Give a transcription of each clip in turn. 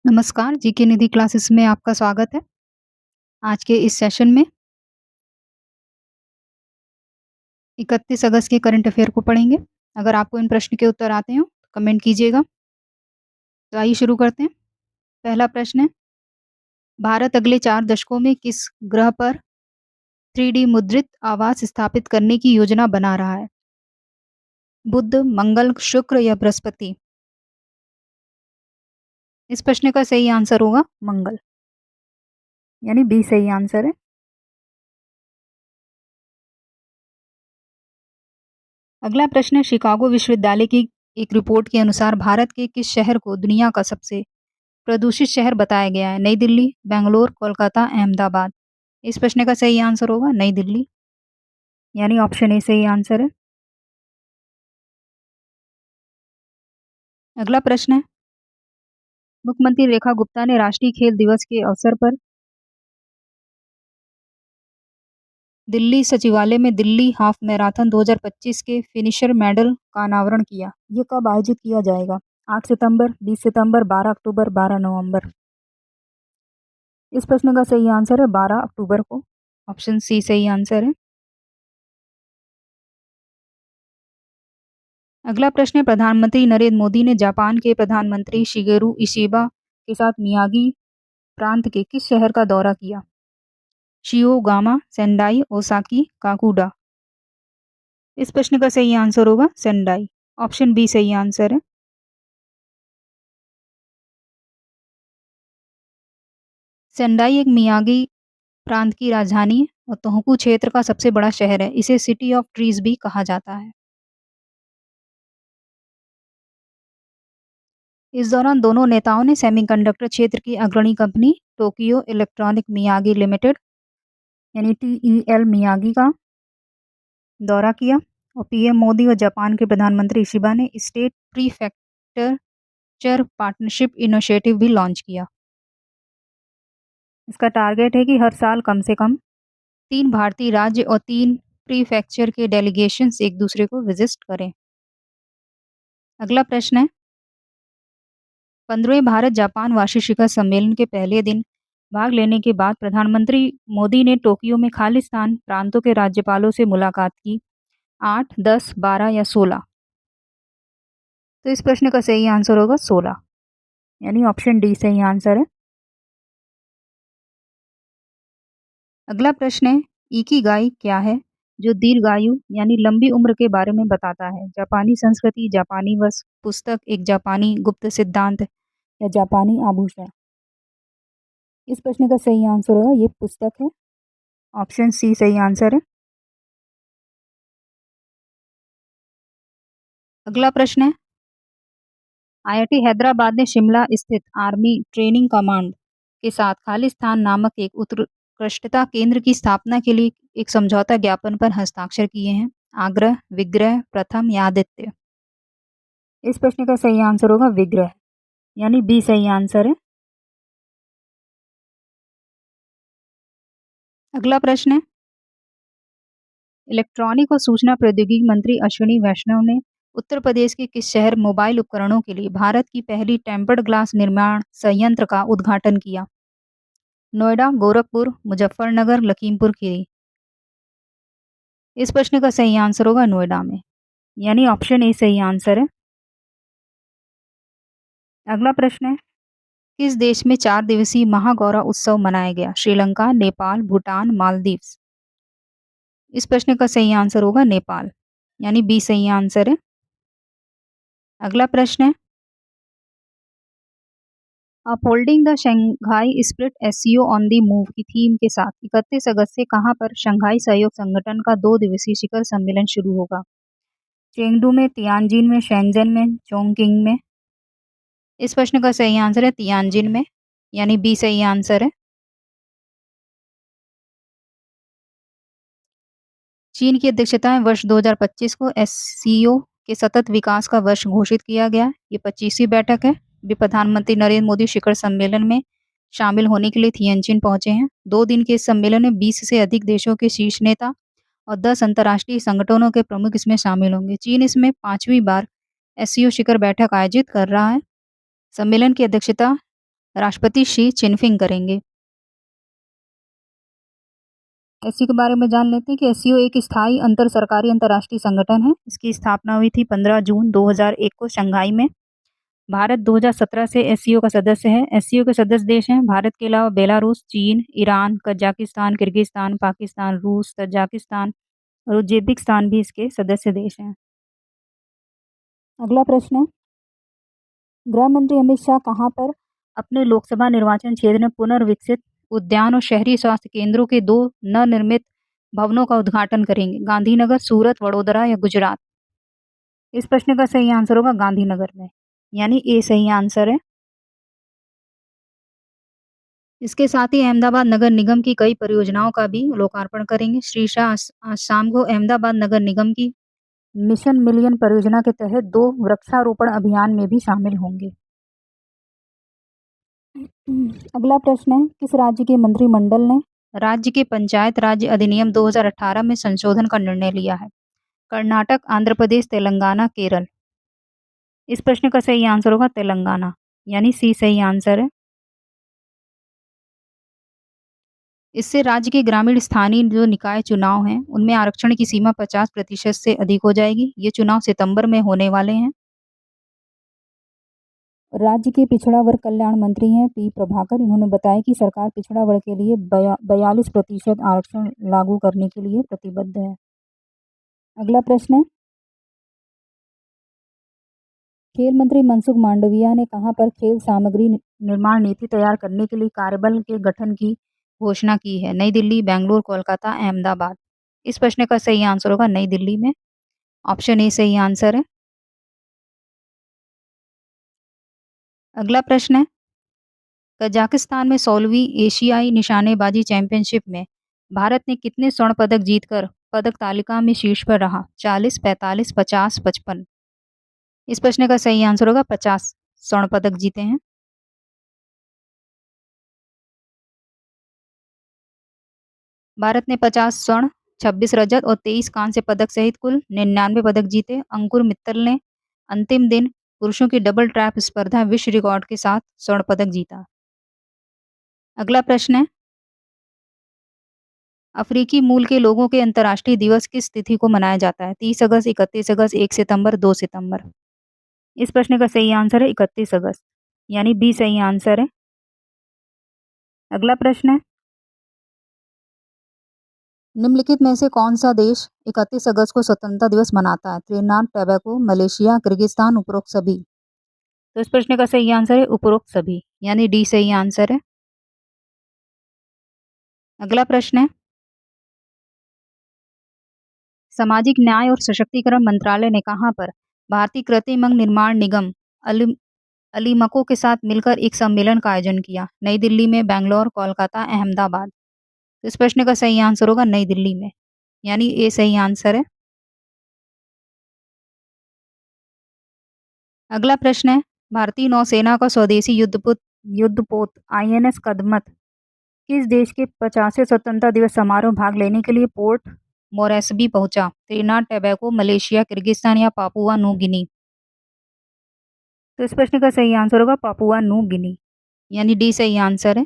नमस्कार, जीके निधि क्लासेस में आपका स्वागत है। आज के इस सेशन में 31 अगस्त के करंट अफेयर को पढ़ेंगे। अगर आपको इन प्रश्न के उत्तर आते हो, तो कमेंट कीजिएगा। तो आइए शुरू करते हैं। पहला प्रश्न है, भारत अगले 4 दशकों में किस ग्रह पर 3D मुद्रित आवास स्थापित करने की योजना बना रहा है? बुध, मंगल, शुक्र या बृहस्पति? इस प्रश्न का सही आंसर होगा मंगल, यानी बी सही आंसर है। अगला प्रश्न है, शिकागो विश्वविद्यालय की एक रिपोर्ट के अनुसार भारत के किस शहर को दुनिया का सबसे प्रदूषित शहर बताया गया है? नई दिल्ली, बैंगलोर, कोलकाता, अहमदाबाद? इस प्रश्न का सही आंसर होगा नई दिल्ली, यानी ऑप्शन ए सही आंसर है। अगला प्रश्न है, मुख्यमंत्री रेखा गुप्ता ने राष्ट्रीय खेल दिवस के अवसर पर दिल्ली सचिवालय में दिल्ली हाफ मैराथन 2025 के फिनिशर मेडल का अनावरण किया। ये कब आयोजित किया जाएगा? 8 सितंबर, 20 सितंबर, 12 अक्टूबर, 12 नवंबर? इस प्रश्न का सही आंसर है 12 अक्टूबर को, ऑप्शन सी सही आंसर है। अगला प्रश्न है, प्रधानमंत्री नरेंद्र मोदी ने जापान के प्रधानमंत्री शिगेरू इशिबा के साथ मियागी प्रांत के किस शहर का दौरा किया? शियोगामा, सेंडाई, ओसाकी, काकुडा? इस प्रश्न का सही आंसर होगा सेंडाई, ऑप्शन बी सही आंसर है। सेंडाई एक मियागी प्रांत की राजधानी है और तोहोकू क्षेत्र का सबसे बड़ा शहर है। इसे सिटी ऑफ ट्रीज भी कहा जाता है। इस दौरान दोनों नेताओं ने सेमीकंडक्टर क्षेत्र की अग्रणी company Tokyo electronic Miyagi limited यानी टीईएल मियागी का दौरा किया और पीएम मोदी और जापान के प्रधानमंत्री शिबा ने स्टेट प्रीफेक्चर पार्टनरशिप इनिशिएटिव भी लॉन्च किया। इसका टारगेट है कि हर साल कम से कम 3 भारतीय राज्य और 3 प्रीफेक्चर के डेलीगेशंस एक दूसरे को विजिट करें। अगला प्रश्न है, 15वें भारत जापान वार्षिक शिखर सम्मेलन के पहले दिन भाग लेने के बाद प्रधानमंत्री मोदी ने टोक्यो में खालिस्तान प्रांतों के राज्यपालों से मुलाकात की। 8, 10, 12 या 16? तो इस प्रश्न का सही आंसर होगा 16, यानी ऑप्शन डी सही आंसर है। अगला प्रश्न है, इकिगाई क्या है? जो दीर्घायु यानी लंबी उम्र के बारे में बताता है। जापानी संस्कृति, जापानी वस्त्र, पुस्तक, एक जापानी गुप्त सिद्धांत या जापानी आभूषण? इस प्रश्न का सही आंसर होगा ये पुस्तक है, ऑप्शन सी सही आंसर है। अगला प्रश्न है, आईआईटी हैदराबाद ने शिमला स्थित आर्मी ट्रेनिंग कमांड के साथ खालिस्तान नामक एक उत्कृष्टता केंद्र की स्थापना के लिए एक समझौता ज्ञापन पर हस्ताक्षर किए हैं। आग्रह, विग्रह, प्रथम या आदित्य? इस प्रश्न का सही आंसर होगा विग्रह, यानी बी सही आंसर है। अगला प्रश्न है, इलेक्ट्रॉनिक और सूचना प्रौद्योगिकी मंत्री अश्विनी वैष्णव ने उत्तर प्रदेश के किस शहर मोबाइल उपकरणों के लिए भारत की पहली टेम्पर्ड ग्लास निर्माण संयंत्र का उद्घाटन किया? नोएडा, गोरखपुर, मुजफ्फरनगर, लखीमपुर खीरी? इस प्रश्न का सही आंसर होगा नोएडा में, यानी ऑप्शन ए सही आंसर है। अगला प्रश्न है, किस देश में 4 दिवसीय महागौरा उत्सव मनाया गया? श्रीलंका, नेपाल, भूटान, मालदीव्स? इस प्रश्न का सही आंसर होगा नेपाल, यानी बी सही आंसर है। अगला प्रश्न है, upholding the Shanghai spirit SCO on the move की थीम के साथ 31 अगस्त से कहां पर शंघाई सहयोग संगठन का 2 दिवसीय शिखर सम्मेलन शुरू होगा? चेंगडू में, तियानजिन में, शेंजन में, चोंगकिंग में? इस प्रश्न का सही आंसर है तियानजिन में, यानी बी सही आंसर है। चीन की अध्यक्षता में वर्ष 2025 को एससीओ के सतत विकास का वर्ष घोषित किया गया। ये 25वीं बैठक है। भी प्रधानमंत्री नरेंद्र मोदी शिखर सम्मेलन में शामिल होने के लिए थियनजिन पहुंचे हैं। 2 दिन के इस सम्मेलन में 20 से अधिक देशों के शीर्ष नेता और 10 अंतर्राष्ट्रीय संगठनों के प्रमुख इसमें शामिल होंगे। चीन इसमें 5वीं बार एससीओ शिखर बैठक आयोजित कर रहा है। सम्मेलन की अध्यक्षता राष्ट्रपति शी चिनफिंग करेंगे। एससीओ के बारे में जान लेते हैं कि एससीओ एक स्थायी अंतर सरकारी अंतर्राष्ट्रीय संगठन है। इसकी स्थापना हुई थी 15 जून 2001 को शंघाई में। भारत 2017 से एससीओ का सदस्य है। एससीओ के सदस्य देश हैं भारत के अलावा बेलारूस, चीन, ईरान, कजाकिस्तान, किर्गिस्तान, पाकिस्तान, रूस, तजाकिस्तान और उज्बेकिस्तान भी इसके सदस्य देश हैं। अगला प्रश्न है, गृह मंत्री अमित शाह कहाँ पर अपने लोकसभा निर्वाचन क्षेत्र में पुनर्विकसित उद्यान और शहरी स्वास्थ्य केंद्रों के 2 नवनिर्मित भवनों का उद्घाटन करेंगे? गांधीनगर, सूरत, वडोदरा या गुजरात? इस प्रश्न का सही आंसर होगा गांधीनगर में, यानी ए सही आंसर है। इसके साथ ही अहमदाबाद नगर निगम की कई परियोजनाओं का भी लोकार्पण करेंगे। श्री शाह आज शाम को अहमदाबाद नगर निगम की मिशन मिलियन परियोजना के तहत 2 वृक्षारोपण अभियान में भी शामिल होंगे। अगला प्रश्न है, किस राज्य के मंत्रिमंडल ने राज्य के पंचायत राज्य अधिनियम 2018 में संशोधन का निर्णय लिया है? कर्नाटक, आंध्र प्रदेश, तेलंगाना, केरल? इस प्रश्न का सही आंसर होगा तेलंगाना, यानी सी सही आंसर है। इससे राज्य के ग्रामीण स्थानीय जो निकाय चुनाव हैं उनमें आरक्षण की सीमा 50% से अधिक हो जाएगी। ये चुनाव सितंबर में होने वाले हैं। राज्य के पिछड़ा वर्ग कल्याण मंत्री हैं पी प्रभाकर। इन्होंने बताया कि सरकार पिछड़ा वर्ग के लिए 42% आरक्षण लागू करने के लिए प्रतिबद्ध है। अगला प्रश्न है, खेल मंत्री मनसुख मांडविया ने कहाँ पर खेल सामग्री निर्माण नीति तैयार करने के लिए कार्यबल के गठन की घोषणा की है? नई दिल्ली, बेंगलुरु, कोलकाता, अहमदाबाद? इस प्रश्न का सही आंसर होगा नई दिल्ली में, ऑप्शन ए सही आंसर है। अगला प्रश्न है, कजाकिस्तान में 16वीं एशियाई निशानेबाजी चैंपियनशिप में भारत ने कितने स्वर्ण पदक जीतकर पदक तालिका में शीर्ष पर रहा? 40, 45, 50, 55? इस प्रश्न का सही आंसर होगा 50 स्वर्ण पदक जीते हैं। भारत ने 50 स्वर्ण, 26 रजत और 23 कांस्य पदक सहित कुल 99 पदक जीते। अंकुर मित्तल ने अंतिम दिन पुरुषों की डबल ट्रैप स्पर्धा विश्व रिकॉर्ड के साथ स्वर्ण पदक जीता। अगला प्रश्न है, अफ्रीकी मूल के लोगों के अंतर्राष्ट्रीय दिवस किस तिथि को मनाया जाता है? 30 अगस्त, 31 अगस्त, 1 सितंबर, 2 सितंबर? इस प्रश्न का सही आंसर है 31 अगस्त, यानी बी सही आंसर है। अगला प्रश्न है, निम्नलिखित में से कौन सा देश 31 अगस्त को स्वतंत्रता दिवस मनाता है? त्रिनाद टोबैगो, मलेशिया, किर्गिस्तान, उपरोक्त सभी? तो इस प्रश्न का सही आंसर है उपरोक्त सभी, यानी डी सही आंसर है। अगला प्रश्न है, सामाजिक न्याय और सशक्तिकरण मंत्रालय ने कहाँ पर भारतीय कृत्रिम निर्माण निगम अलीमको के साथ मिलकर एक सम्मेलन का आयोजन किया? नई दिल्ली में, बेंगलोर, कोलकाता, अहमदाबाद? तो इस प्रश्न का सही आंसर होगा नई दिल्ली में, यानी ए सही आंसर है। अगला प्रश्न है, भारतीय नौसेना का स्वदेशी युद्धपोत आईएनएस कदमत किस देश के 50वें स्वतंत्रता दिवस समारोह में भाग लेने के लिए पोर्ट मोरेस्बी पहुंचा? त्रिनाद टोबैगो, मलेशिया, किर्गिस्तान या पापुआ न्यू गिनी? तो इस प्रश्न का सही आंसर होगा पापुआ न्यू गिनी, यानी डी सही आंसर है।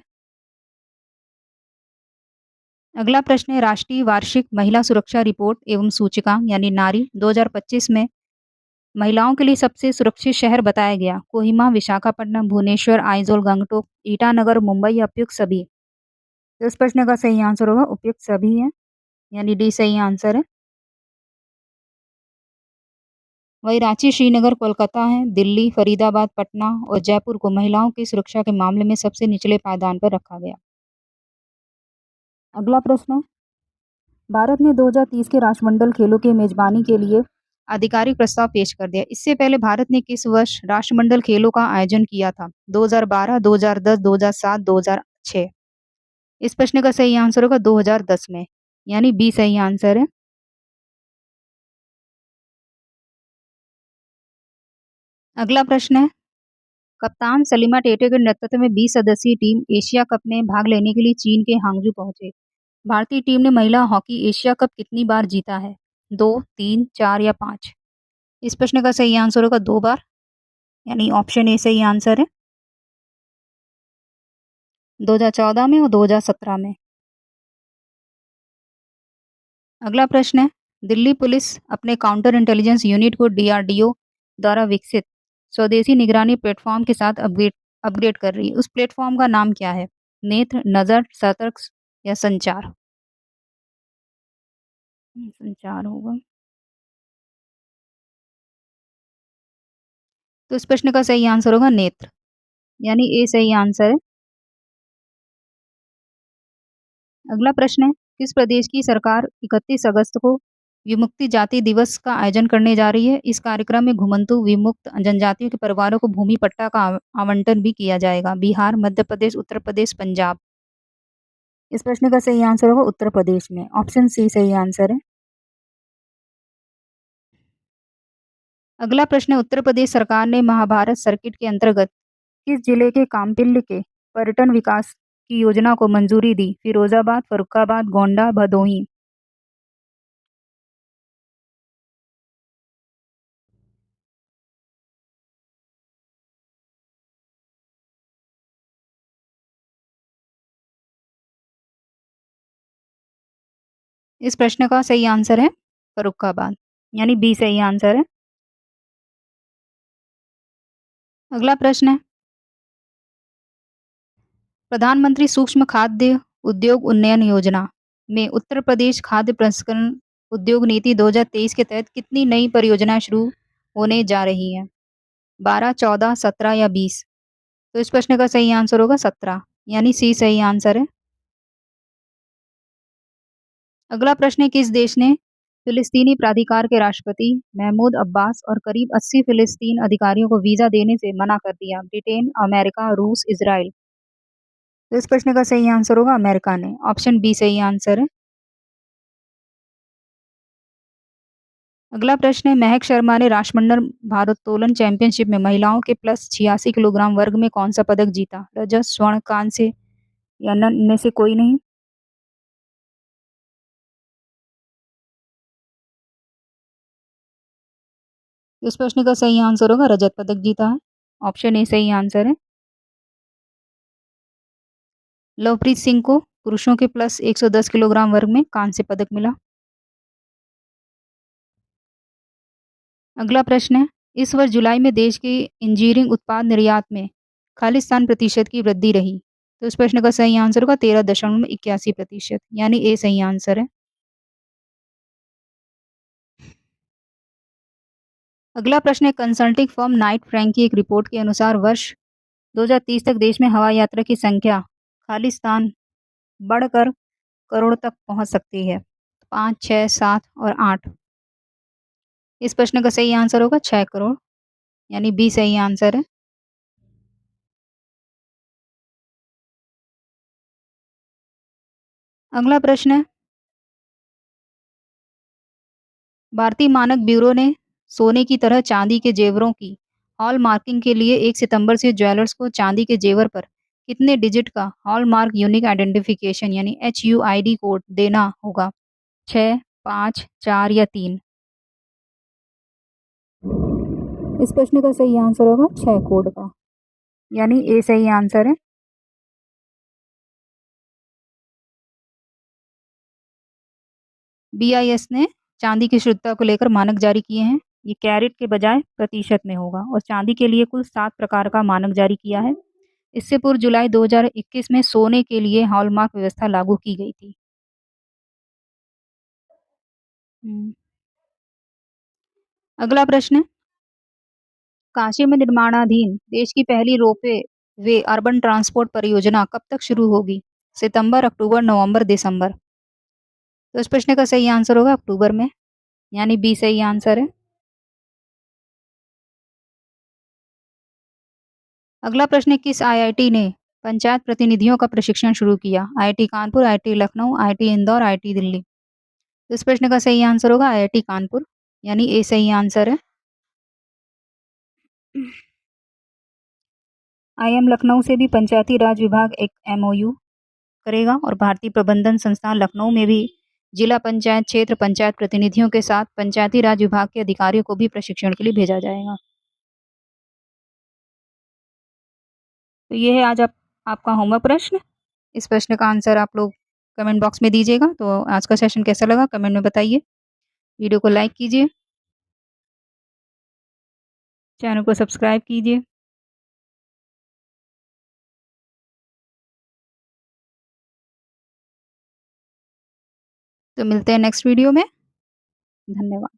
अगला प्रश्न है, राष्ट्रीय वार्षिक महिला सुरक्षा रिपोर्ट एवं सूचकांक यानी नारी 2025 में महिलाओं के लिए सबसे सुरक्षित शहर बताया गया? कोहिमा, विशाखापट्टनम, भुवनेश्वर, आइजोल, गंगटोक, ईटानगर, मुंबई या उपयुक्त सभी? तो इस प्रश्न का सही आंसर होगा उपयुक्त सभी है, यानी डी सही आंसर है। वही रांची, श्रीनगर, कोलकाता है, दिल्ली, फरीदाबाद, पटना और जयपुर को महिलाओं की सुरक्षा के मामले में सबसे निचले पायदान पर रखा गया। अगला प्रश्न है, भारत ने 2030 के राष्ट्रमंडल खेलों की मेजबानी के लिए आधिकारिक प्रस्ताव पेश कर दिया। इससे पहले भारत ने किस वर्ष राष्ट्रमंडल खेलों का आयोजन किया था? 2012, 2010, 2007, 2006? इस प्रश्न का सही आंसर होगा 2010 में, यानी बी सही आंसर है। अगला प्रश्न है, कप्तान सलीमा टेटे के नेतृत्व में 20 सदस्यीय टीम एशिया कप में भाग लेने के लिए चीन के हांगजू पहुंचे। भारतीय टीम ने महिला हॉकी एशिया कप कितनी बार जीता है? 2, 3, 4 या 5? इस प्रश्न का सही आंसर होगा 2 बार, यानी ऑप्शन ए सही आंसर है। 2014 में और 2017 में। अगला प्रश्न है, दिल्ली पुलिस अपने काउंटर इंटेलिजेंस यूनिट को डीआरडीओ द्वारा विकसित स्वदेशी निगरानी प्लेटफॉर्म के साथ अपग्रेड अपग्रेड कर रही है। उस प्लेटफॉर्म का नाम क्या है? नेत्र, नजर, सतर्क या संचार? संचार होगा। तो इस प्रश्न का सही आंसर होगा नेत्र, यानी ए सही आंसर है। अगला प्रश्न है, किस प्रदेश की सरकार 31 अगस्त को विमुक्ति जाति दिवस का आयोजन करने जा रही है? इस कार्यक्रम में घुमंतु विमुक्त जनजातियों के परिवारों को भूमि पट्टा का आवंटन भी किया जाएगा। बिहार, मध्य प्रदेश, उत्तर प्रदेश, पंजाब? इस प्रश्न का सही आंसर होगा उत्तर प्रदेश में, ऑप्शन सी सही आंसर है। अगला प्रश्न है, उत्तर प्रदेश सरकार ने महाभारत सर्किट के अंतर्गत किस जिले के काम्पिल्य के पर्यटन विकास की योजना को मंजूरी दी? फिरोजाबाद, फर्रुखाबाद, गोंडा, भदोही? इस प्रश्न का सही आंसर है फर्रुखाबाद, यानी बी सही आंसर है। अगला प्रश्न है, प्रधानमंत्री सूक्ष्म खाद्य उद्योग उन्नयन योजना में उत्तर प्रदेश खाद्य प्रसंस्करण उद्योग नीति 2023 के तहत कितनी नई परियोजनाएं शुरू होने जा रही हैं? 12, 14, 17 या 20? तो इस प्रश्न का सही आंसर होगा 17, यानी सी सही आंसर है। अगला प्रश्न है, किस देश ने फिलिस्तीनी प्राधिकार के राष्ट्रपति महमूद अब्बास और करीब 80 फिलिस्तीन अधिकारियों को वीजा देने से मना कर दिया? ब्रिटेन, अमेरिका, रूस, इजराइल? तो इस प्रश्न का सही आंसर होगा अमेरिका ने, ऑप्शन बी सही आंसर है। अगला प्रश्न है, महक शर्मा ने राष्ट्रमंडल भारोत्तोलन चैंपियनशिप में महिलाओं के प्लस 86 किलोग्राम वर्ग में कौन सा पदक जीता? रजत, स्वर्ण, कांस्य या इनमें से कोई नहीं? इस प्रश्न का सही आंसर होगा रजत पदक जीता है, ऑप्शन ए सही आंसर है। लवप्रीत सिंह को पुरुषों के प्लस 110 किलोग्राम वर्ग में कांस्य पदक मिला। अगला प्रश्न है, इस वर्ष जुलाई में देश के इंजीनियरिंग उत्पाद निर्यात में खालिस्तान प्रतिशत की वृद्धि रही। तो इस प्रश्न का सही आंसर होगा 13.81%, यानी ए सही आंसर है। अगला प्रश्न है, कंसल्टिंग फर्म नाइट फ्रैंक की एक रिपोर्ट के अनुसार वर्ष 2030 तक देश में हवाई यात्रा की संख्या खालिस्तान बढ़कर करोड़ तक पहुंच सकती है। 5, 6, 7 और 8? इस प्रश्न का सही आंसर होगा 6 करोड़, यानी बी सही आंसर है। अगला प्रश्न है, भारतीय मानक ब्यूरो ने सोने की तरह चांदी के जेवरों की हॉल मार्किंग के लिए 1 सितंबर से ज्वेलर्स को चांदी के जेवर पर कितने डिजिट का हॉल मार्क यूनिक आइडेंटिफिकेशन यानी HUID कोड देना होगा? 6, 5, 4 या 3? इस प्रश्न का सही आंसर होगा 6 कोड का, यानी ए सही आंसर है। BIS ने चांदी की शुद्धता को लेकर मानक जारी किए हैं। ये कैरेट के बजाय प्रतिशत में होगा और चांदी के लिए कुल 7 प्रकार का मानक जारी किया है। इससे पूर्व जुलाई 2021 में सोने के लिए हॉलमार्क व्यवस्था लागू की गई थी। अगला प्रश्न है, काशी में निर्माणाधीन देश की पहली रोपवे वे अर्बन ट्रांसपोर्ट परियोजना कब तक शुरू होगी? सितंबर, अक्टूबर, नवंबर, दिसंबर? तो इस प्रश्न का सही आंसर होगा अक्टूबर में, यानी बी सही आंसर है। अगला प्रश्न है, किस IIT ने पंचायत प्रतिनिधियों का प्रशिक्षण शुरू किया? IIT Kanpur, IIT Lucknow, IIT Indore, IIT Delhi? तो इस प्रश्न का सही आंसर होगा IIT कानपुर, यानी ए सही आंसर है। IIM लखनऊ से भी पंचायती राज विभाग एक MOU करेगा और भारतीय प्रबंधन संस्थान लखनऊ में भी जिला पंचायत क्षेत्र पंचायत प्रतिनिधियों के साथ पंचायती राज विभाग के अधिकारियों को भी प्रशिक्षण के लिए भेजा जाएगा। तो ये है आज आपका होमवर्क प्रश्न, इस प्रश्न का आंसर आप लोग कमेंट बॉक्स में दीजिएगा। तो आज का सेशन कैसा लगा कमेंट में बताइए। वीडियो को लाइक कीजिए, चैनल को सब्सक्राइब कीजिए। तो मिलते हैं नेक्स्ट वीडियो में। धन्यवाद।